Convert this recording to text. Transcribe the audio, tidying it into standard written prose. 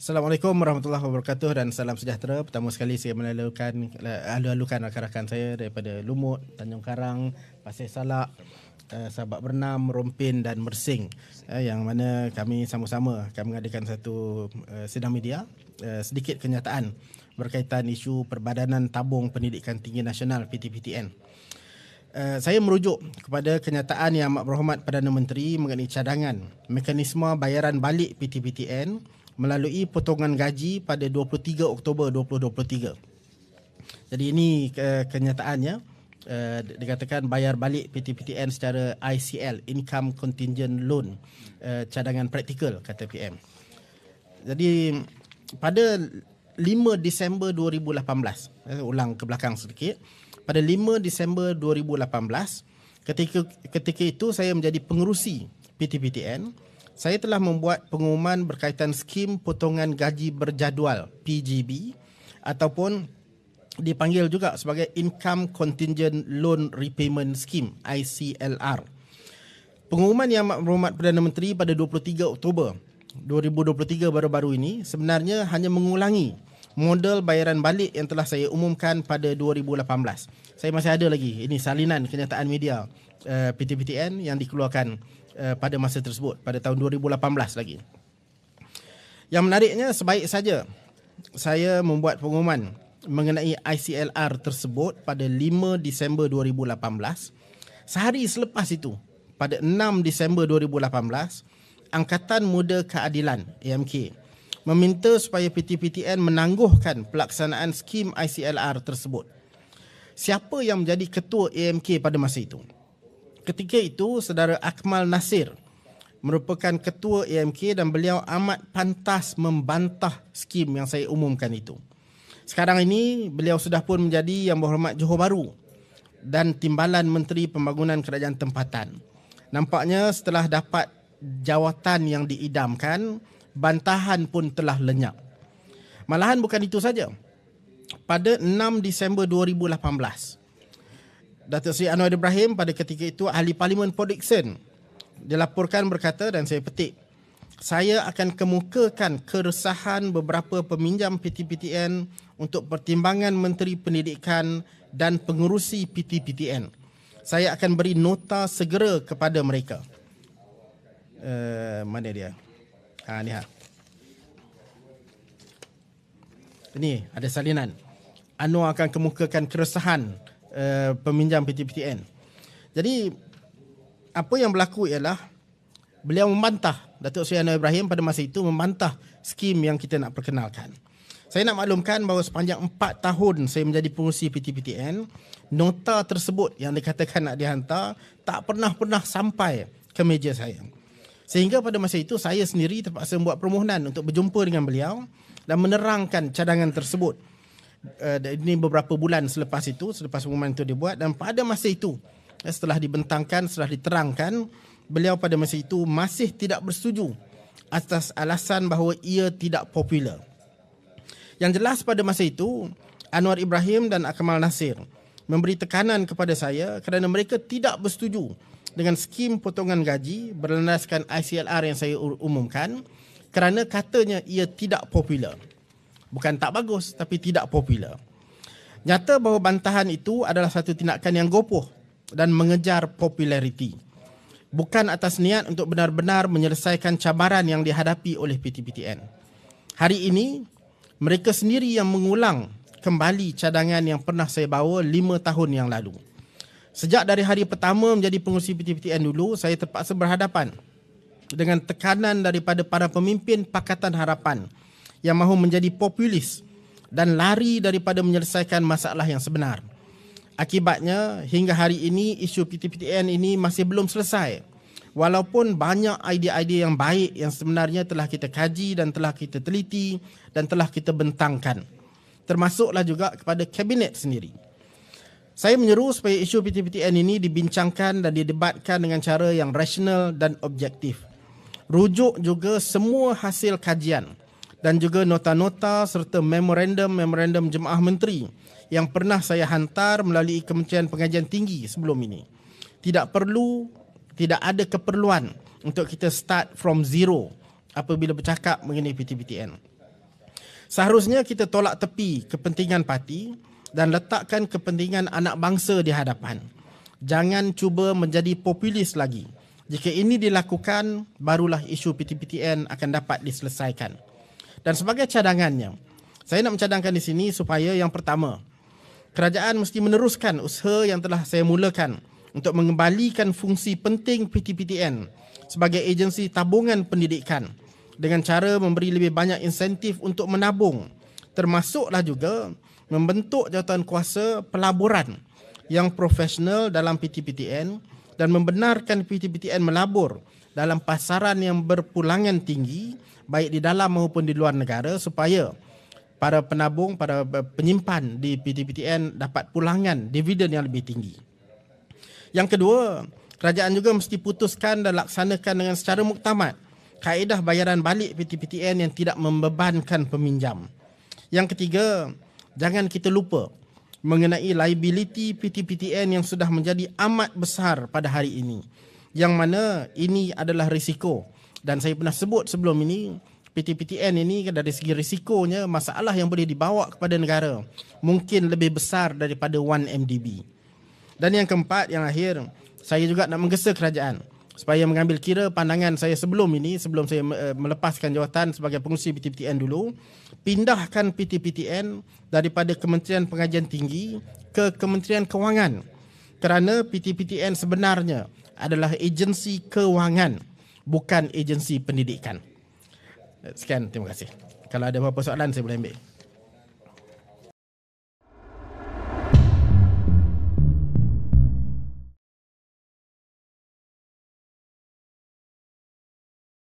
Assalamualaikum warahmatullahi wabarakatuh dan salam sejahtera. Pertama sekali saya menalukan rakan-rakan saya daripada Lumut, Tanjung Karang, Pasir Salak, Sabak Bernam, Rompin dan Mersing, yang mana kami sama-sama akan mengadakan satu sidang media, sedikit kenyataan berkaitan isu Perbadanan Tabung Pendidikan Tinggi Nasional PTPTN. Saya merujuk kepada kenyataan Yang Amat Berhormat Perdana Menteri mengenai cadangan mekanisme bayaran balik PTPTN melalui potongan gaji pada 23 Oktober 2023. Jadi ini kenyataannya, dikatakan bayar balik PTPTN secara ICL, Income Contingent Loan, cadangan praktikal, kata PM. Jadi pada 5 Disember 2018, ulang ke belakang sedikit, pada 5 Disember 2018, ketika itu saya menjadi pengerusi PTPTN, saya telah membuat pengumuman berkaitan skim potongan gaji berjadual PGB ataupun dipanggil juga sebagai Income Contingent Loan Repayment Scheme ICLR. Pengumuman Yang Amat Berhormat Perdana Menteri pada 23 Oktober 2023 baru-baru ini sebenarnya hanya mengulangi model bayaran balik yang telah saya umumkan pada 2018. Saya masih ada lagi ini salinan kenyataan media PTPTN yang dikeluarkan pada masa tersebut, pada tahun 2018 lagi. Yang menariknya, sebaik saja saya membuat pengumuman mengenai ICLR tersebut pada 5 Disember 2018, sehari selepas itu, pada 6 Disember 2018, Angkatan Muda Keadilan AMK meminta supaya PTPTN menangguhkan pelaksanaan skim ICLR tersebut. Siapa yang menjadi ketua AMK pada masa itu? Ketika itu, Saudara Akmal Nasir merupakan ketua AMK dan beliau amat pantas membantah skim yang saya umumkan itu. Sekarang ini, beliau sudah pun menjadi Yang Berhormat Johor Bahru dan Timbalan Menteri Pembangunan Kerajaan Tempatan. Nampaknya setelah dapat jawatan yang diidamkan, bantahan pun telah lenyap. Malahan bukan itu saja. Pada 6 Disember 2018, Datuk Seri Anwar Ibrahim pada ketika itu Ahli Parlimen Port Dickson dilaporkan berkata, dan saya petik, saya akan kemukakan keresahan beberapa peminjam PTPTN untuk pertimbangan Menteri Pendidikan dan pengurusi PTPTN. Saya akan beri nota segera kepada mereka. Mana dia? Ni ha. Ini ada salinan. Anwar akan kemukakan keresahan peminjam PTPTN. Jadi apa yang berlaku ialah beliau membantah, Datuk Seri Anwar Ibrahim pada masa itu membantah skim yang kita nak perkenalkan. Saya nak maklumkan bahawa sepanjang 4 tahun saya menjadi pengurusi PTPTN, nota tersebut yang dikatakan nak dihantar tak pernah sampai ke meja saya. Sehingga pada masa itu saya sendiri terpaksa membuat permohonan untuk berjumpa dengan beliau dan menerangkan cadangan tersebut. Ini beberapa bulan selepas pengumuman itu dibuat, dan pada masa itu setelah dibentangkan, setelah diterangkan, beliau pada masa itu masih tidak bersetuju atas alasan bahawa ia tidak popular. Yang jelas pada masa itu Anwar Ibrahim dan Akmal Nasir memberi tekanan kepada saya kerana mereka tidak bersetuju dengan skim potongan gaji berlandaskan ICLR yang saya umumkan kerana katanya ia tidak popular. Bukan tak bagus, tapi tidak popular. Nyata bahawa bantahan itu adalah satu tindakan yang gopoh dan mengejar populariti, bukan atas niat untuk benar-benar menyelesaikan cabaran yang dihadapi oleh PTPTN. Hari ini, mereka sendiri yang mengulang kembali cadangan yang pernah saya bawa 5 tahun yang lalu. Sejak dari hari pertama menjadi pengurusi PTPTN dulu, saya terpaksa berhadapan dengan tekanan daripada para pemimpin Pakatan Harapan yang mahu menjadi populis dan lari daripada menyelesaikan masalah yang sebenar. Akibatnya, hingga hari ini isu PTPTN ini masih belum selesai. Walaupun banyak idea-idea yang baik yang sebenarnya telah kita kaji dan telah kita teliti dan telah kita bentangkan. Termasuklah juga kepada kabinet sendiri. Saya menyeru supaya isu PTPTN ini dibincangkan dan didebatkan dengan cara yang rasional dan objektif. Rujuk juga semua hasil kajian dan juga nota-nota serta memorandum Jemaah Menteri yang pernah saya hantar melalui Kementerian Pengajian Tinggi sebelum ini. Tidak ada keperluan untuk kita start from zero apabila bercakap mengenai PTPTN. Seharusnya kita tolak tepi kepentingan parti dan letakkan kepentingan anak bangsa di hadapan. Jangan cuba menjadi populis lagi. Jika ini dilakukan, barulah isu PTPTN akan dapat diselesaikan. Dan sebagai cadangannya, saya nak mencadangkan di sini supaya yang pertama, kerajaan mesti meneruskan usaha yang telah saya mulakan untuk mengembalikan fungsi penting PTPTN sebagai agensi tabungan pendidikan dengan cara memberi lebih banyak insentif untuk menabung, termasuklah juga membentuk jawatan kuasa pelaburan yang profesional dalam PTPTN dan membenarkan PTPTN melabur dalam pasaran yang berpulangan tinggi baik di dalam maupun di luar negara supaya para penabung, para penyimpan di PTPTN dapat pulangan dividen yang lebih tinggi. Yang kedua, kerajaan juga mesti putuskan dan laksanakan dengan secara muktamad kaedah bayaran balik PTPTN yang tidak membebankan peminjam. Yang ketiga, jangan kita lupa mengenai liability PTPTN yang sudah menjadi amat besar pada hari ini. Yang mana ini adalah risiko. Dan saya pernah sebut sebelum ini, PTPTN ini dari segi risikonya, masalah yang boleh dibawa kepada negara mungkin lebih besar daripada 1MDB. Dan yang keempat, yang akhir, saya juga nak menggesa kerajaan supaya mengambil kira pandangan saya sebelum ini, sebelum saya melepaskan jawatan sebagai pengurusi PTPTN dulu, pindahkan PTPTN daripada Kementerian Pengajian Tinggi ke Kementerian Kewangan. Kerana PTPTN sebenarnya adalah agensi kewangan, bukan agensi pendidikan. Sekian, terima kasih. Kalau ada apa-apa soalan, saya boleh ambil.